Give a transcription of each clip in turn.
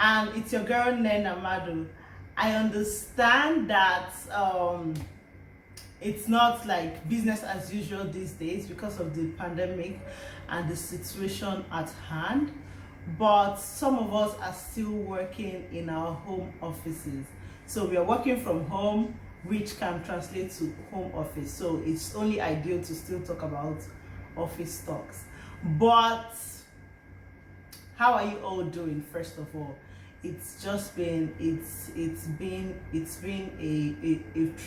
and it's your girl Nnenna Madu. I understand that it's not like business as usual these days because of the pandemic and the situation at hand, but some of us are still working in our home offices. So we are working from home, which can translate to home office. So it's only ideal to still talk about office talks. But how are you all doing? First of all, it's just been a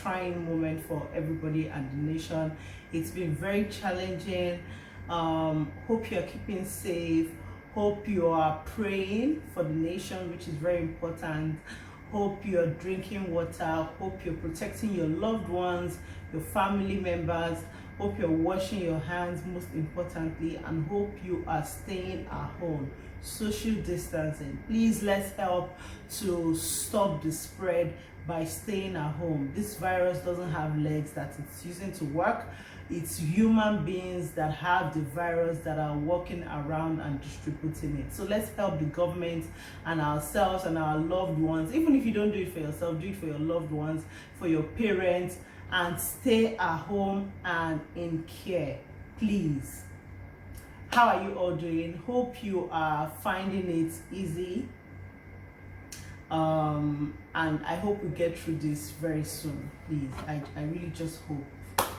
trying moment for everybody and the nation. It's been very challenging. Hope you're keeping safe. Hope you are praying for the nation, which is very important. Hope you're drinking water. Hope you're protecting your loved ones, your family members. Hope you're washing your hands, most importantly, and hope you are staying at home. Social distancing. Please, let's help to stop the spread by staying at home. This virus doesn't have legs that it's using to work. It's human beings that have the virus that are walking around and distributing it. So let's help the government and ourselves and our loved ones. Even if you don't do it for yourself, do it for your loved ones, for your parents, and stay at home and in care, please. How are you all doing? Hope you are finding it easy. And I hope we get through this very soon, please. I really just hope.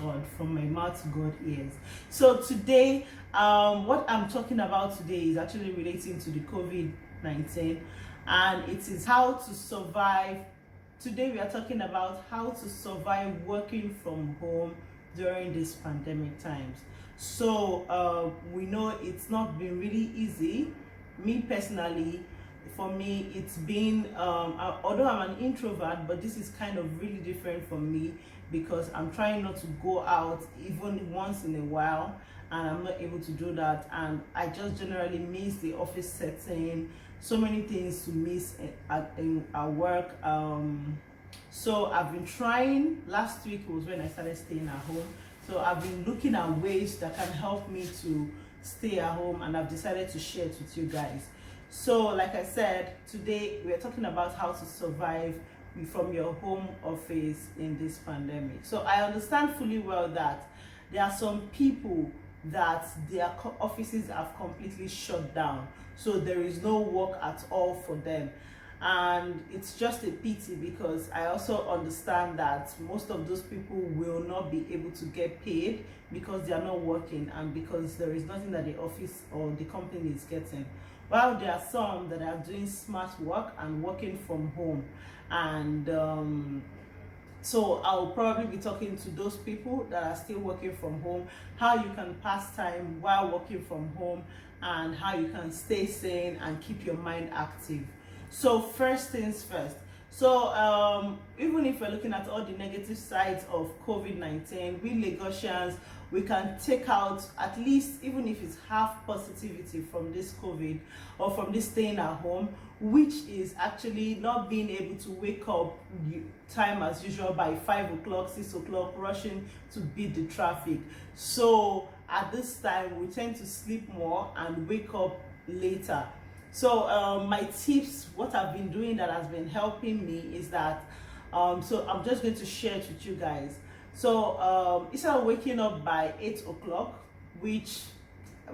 God, from my mouth to God's ears. So today, what I'm talking about today is actually relating to the COVID-19, and it is how to survive. Today we are talking about how to survive working from home during these pandemic times. So we know it's not been really easy. Me personally, for me, it's been, although I'm an introvert, but this is kind of really different for me because I'm trying not to go out even once in a while, and I'm not able to do that. And I just generally miss the office setting, so many things to miss at work. So I've been trying. Last week was when I started staying at home. So I've been looking at ways that can help me to stay at home, and I've decided to share it with you guys. So like I said, today we're talking about how to survive from your home office in this pandemic. So I understand fully well that there are some people that their offices have completely shut down. So there is no work at all for them. And it's just a pity because I also understand that most of those people will not be able to get paid because they are not working and because there is nothing that the office or the company is getting. While there are some that are doing smart work and working from home. And so I'll probably be talking to those people that are still working from home, how you can pass time while working from home, and how you can stay sane and keep your mind active. So first things first. So even if we're looking at all the negative sides of COVID-19, we Lagosians, we can take out at least, even if it's half positivity from this COVID or from this staying at home, which is actually not being able to wake up time as usual by 5 o'clock, 6 o'clock, rushing to beat the traffic. So at this time, we tend to sleep more and wake up later. So my tips, what I've been doing that has been helping me is that, so I'm just going to share it with you guys. So instead of waking up by 8 o'clock, which,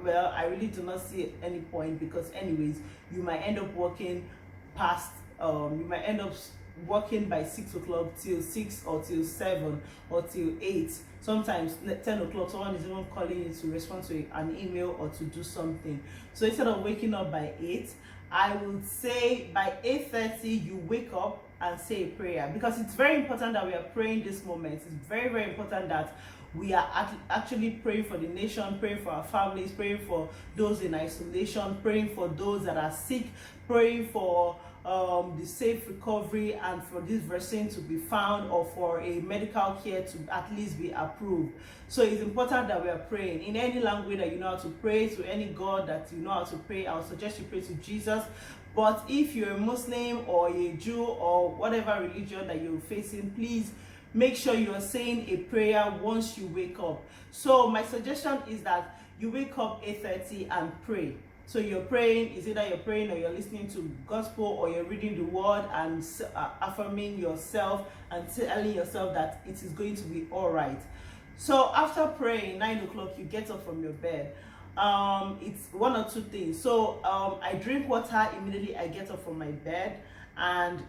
well, I really do not see any point because anyways, you might end up working past, you might end up working by 6 o'clock till 6 or till 7 or till 8. Sometimes 10 o'clock, someone is even calling you to respond to an email or to do something. So instead of waking up by 8, I would say by 8:30 you wake up and say a prayer, because it's very important that we are praying this moment. It's very, very important that we are actually praying for the nation, praying for our families, praying for those in isolation, praying for those that are sick, praying for the safe recovery and for this vaccine to be found, or for a medical care to at least be approved. So it's important that we are praying in any language that you know how to pray, to any God that you know how to pray. I would suggest you pray to Jesus. But if you're a Muslim or a Jew or whatever religion that you're facing, please make sure you are saying a prayer once you wake up. So my suggestion is that you wake up 8:30 and pray. So you're praying, is either you're praying or you're listening to gospel or you're reading the word and affirming yourself and telling yourself that it is going to be all right. So after praying, 9 o'clock, you get up from your bed. It's one or two things. So I drink water immediately I get up from my bed, and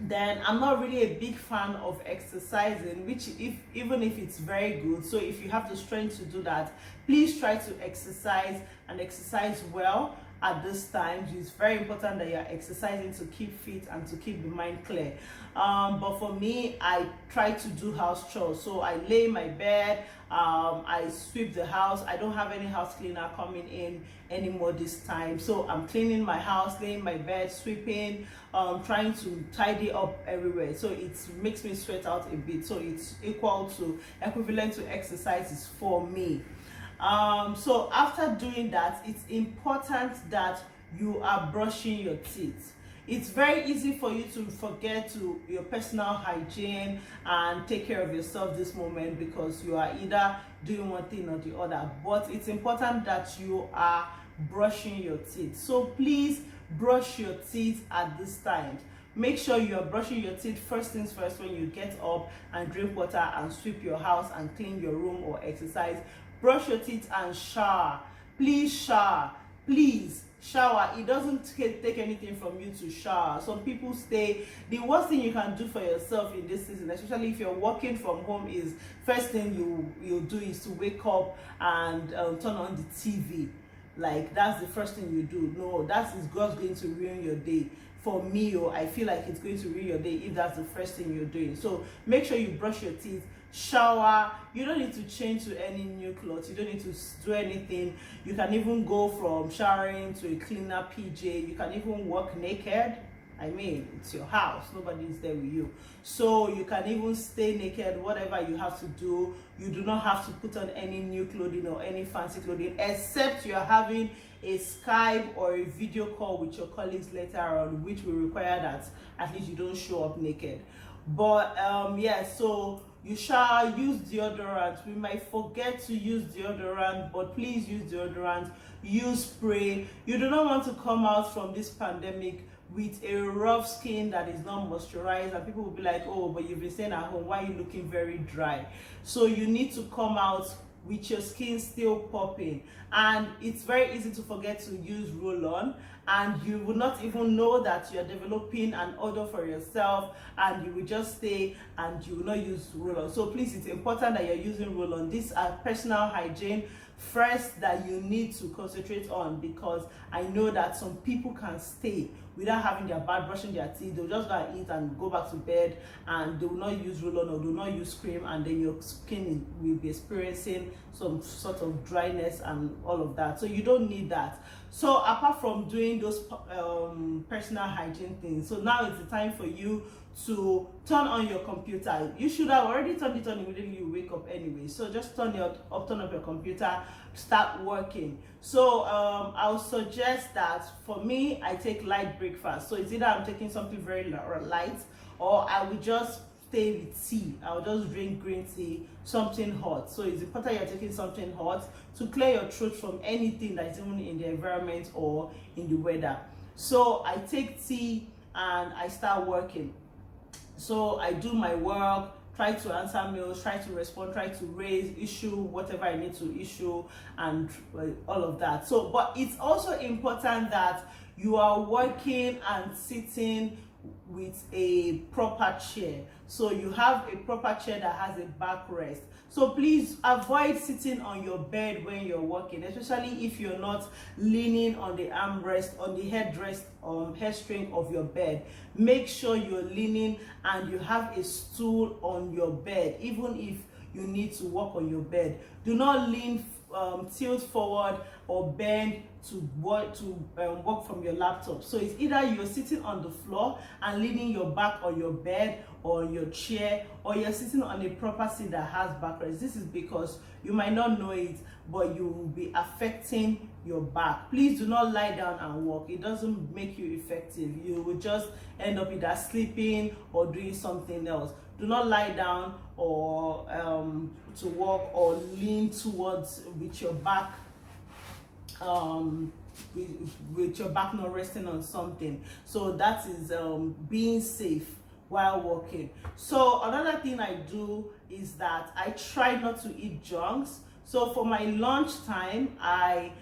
then I'm not really a big fan of exercising, which even if it's very good. So if you have the strength to do that, please try to exercise and exercise well at this time. It's very important that you're exercising to keep fit and to keep the mind clear. But for me, I try to do house chores. So I lay in my bed, I sweep the house. I don't have any house cleaner coming in anymore this time. So I'm cleaning my house, laying in my bed, sweeping, trying to tidy up everywhere. So it makes me sweat out a bit. So it's equivalent to exercises for me. So after doing that, it's important that you are brushing your teeth. It's very easy for you to forget to your personal hygiene and take care of yourself this moment because you are either doing one thing or the other. But it's important that you are brushing your teeth. So please brush your teeth at this time. Make sure you are brushing your teeth first things first when you get up and drink water and sweep your house and clean your room or exercise. Brush your teeth and shower. Please shower. Please shower. It doesn't take anything from you to shower. Some people say the worst thing you can do for yourself in this season, especially if you're working from home, is first thing you'll do is to wake up and turn on the TV. Like, that's the first thing you do. No, that is God's going to ruin your day. For me, I feel like it's going to ruin your day if that's the first thing you're doing. So make sure you brush your teeth, shower. You don't need to change to any new clothes. You don't need to do anything. You can even go from showering to a cleaner PJ. You can even walk naked. I mean, it's your house. Nobody is there with you. So you can even stay naked, whatever you have to do. You do not have to put on any new clothing or any fancy clothing, except you're having a Skype or a video call with your colleagues later on, which will require that at least you don't show up naked. But yeah, so you shower, use deodorant. We might forget to use deodorant, but please use deodorant, use spray. You do not want to come out from this pandemic with a rough skin that is not moisturized, and people will be like, oh, but you've been staying at home, why are you looking very dry? So you need to come out with your skin still popping, and it's very easy to forget to use roll-on, and you will not even know that you're developing an odor for yourself, and you will just stay and you will not use roll-on. So please, it's important that you're using roll-on. These are personal hygiene first that you need to concentrate on, because I know that some people can stay without having their bath, brushing their teeth. They'll just go and eat and go back to bed, and they will not use roll-on or do not use cream, and then your skin will be experiencing some sort of dryness and all of that. So you don't need that. So apart from doing those personal hygiene things, so now it's the time for you to turn on your computer. You should have already turned it on immediately you wake up anyway. So just turn up your computer, start working. So I'll suggest that for me, I take light breakfast. So it's either I'm taking something very light, or I will just stay with tea. I'll just drink green tea, something hot. So it's important you're taking something hot to clear your throat from anything that is even in the environment or in the weather. So I take tea and I start working. So I do my work, try to answer mails, try to respond, try to raise issue, whatever I need to issue, and all of that. So, but it's also important that you are working and sitting with a proper chair. So you have a proper chair that has a backrest. So please avoid sitting on your bed when you're working, especially if you're not leaning on the armrest, on the headrest, headstring of your bed. Make sure you're leaning and you have a stool on your bed, even if you need to work on your bed. Do not lean, tilt forward or bend to work from your laptop. So it's either you're sitting on the floor and leaning your back on your bed or your chair, or you're sitting on a proper seat that has backrest. This is because you might not know it, but you will be affecting your back. Please do not lie down and walk. It doesn't make you effective. You will just end up either sleeping or doing something else. Do not lie down or to walk or lean towards with your back with your back not resting on something. So that is being safe while walking. So another thing I do is that I try not to eat junks. So for my lunch time, I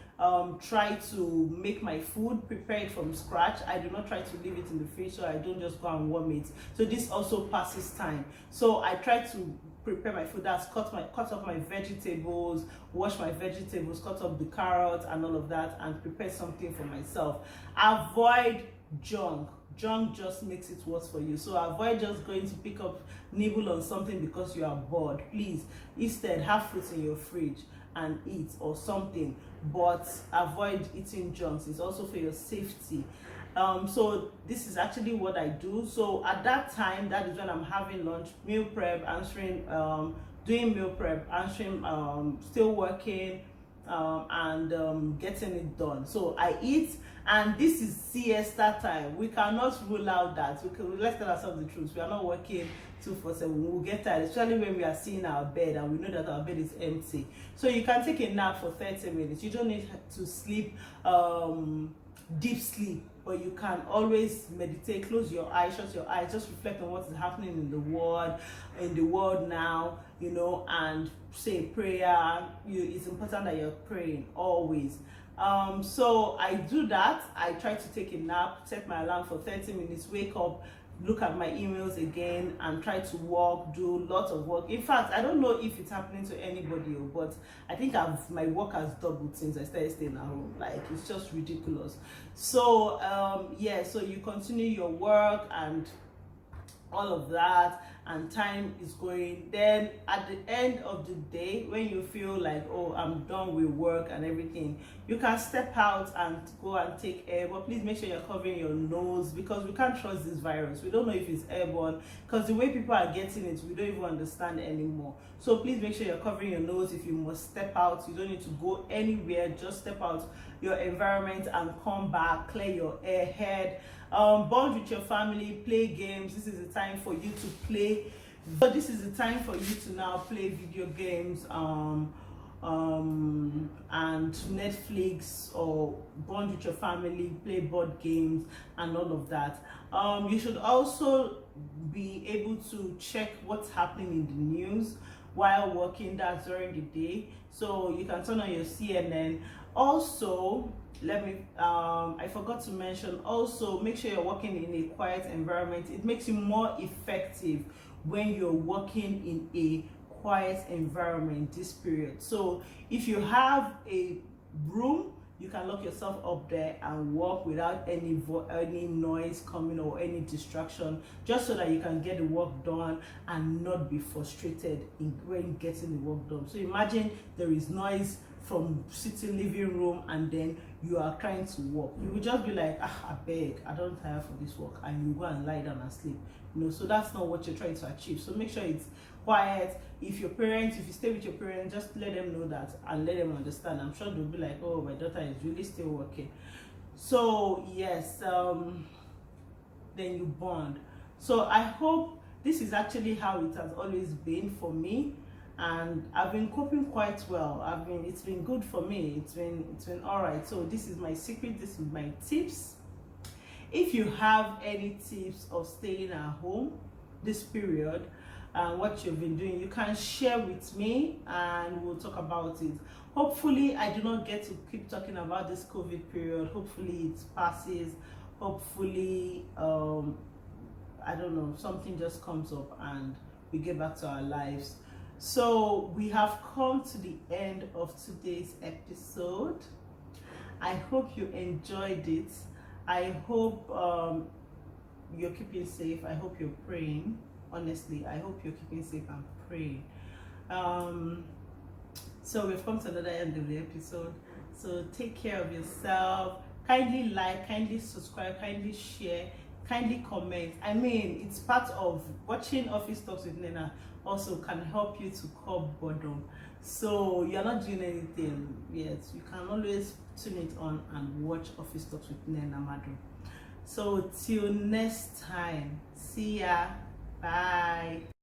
try to make my food, prepare it from scratch. I do not try to leave it in the fridge, so I don't just go and warm it. So this also passes time. So I try to prepare my food. That's cut up my vegetables, wash my vegetables, cut up the carrots and all of that, and prepare something for myself. Avoid junk. Junk just makes it worse for you. So avoid just going to pick up, nibble on something because you are bored. Please, instead have fruits in your fridge and eat or something, but avoid eating junks. It's also for your safety. So this is actually what I do. So at that time, that is when I'm having lunch, meal prep, answering, doing meal prep, answering, still working, and getting it done. So I eat, and this is siesta time. We cannot rule out that. Let's tell ourselves the truth. We are not working 2-4-7. We'll get tired, especially when we are seeing our bed and we know that our bed is empty. So you can take a nap for 30 minutes. You don't need to sleep deep sleep, but you can always meditate, close your eyes, shut your eyes, just reflect on what is happening in the world now, you know, and say prayer. It's important that you're praying always. So I do that. I try to take a nap, set my alarm for 30 minutes, wake up, look at my emails again, and try to work, do lots of work. In fact, I don't know if it's happening to anybody, but I think my work has doubled since I started staying at home. Like, it's just ridiculous. So yeah, so you continue your work and all of that, and time is going. Then at the end of the day, when you feel like, oh, I'm done with work and everything, you can step out and go and take air, but please make sure you're covering your nose, because we can't trust this virus. We don't know if it's airborne, because the way people are getting it, we don't even understand anymore. So please make sure you're covering your nose. If you must step out, you don't need to go anywhere, just step out your environment and come back, clear your head, bond with your family, play games. This is the time for you to play. So this is the time for you to now play video games, and Netflix, or bond with your family, play board games and all of that. You should also be able to check what's happening in the news while working. That's during the day, so you can turn on your CNN. Also, I forgot to mention, also make sure you're working in a quiet environment. It makes you more effective when you're working in a quiet environment this period. So if you have a room, you can lock yourself up there and work without any noise coming or any distraction, just so that you can get the work done and not be frustrated when getting the work done. So imagine there is noise from sitting living room, and then you are trying to work. You will just be like, I beg, I don't tire for this work, and you go and lie down and sleep. You know, so that's not what you're trying to achieve. So make sure it's quiet. If you stay with your parents, just let them know that and let them understand. I'm sure they'll be like, oh, my daughter is really still working. So yes, then you bond. So I hope this is actually how it has always been for me, and I've been coping quite well. It's been good for me. It's been all right. So this is my secret. This is my tips. If you have any tips of staying at home this period and what you've been doing, you can share with me and we'll talk about it. Hopefully I do not get to keep talking about this COVID period. Hopefully it passes. Hopefully I don't know, something just comes up and we get back to our lives. So we have come to the end of today's episode. I hope you enjoyed it. I hope you're keeping safe. I hope you're praying. Honestly, I hope you're keeping safe and praying. So we've come to another end of the episode. So take care of yourself. Kindly like, kindly subscribe, kindly share, kindly comment. I mean, it's part of watching Office Talks with Nnenna. Also can help you to curb boredom. So you're not doing anything yet, you can always tune it on and watch Office Talks with Nnenna Madu. So till next time, see ya, bye.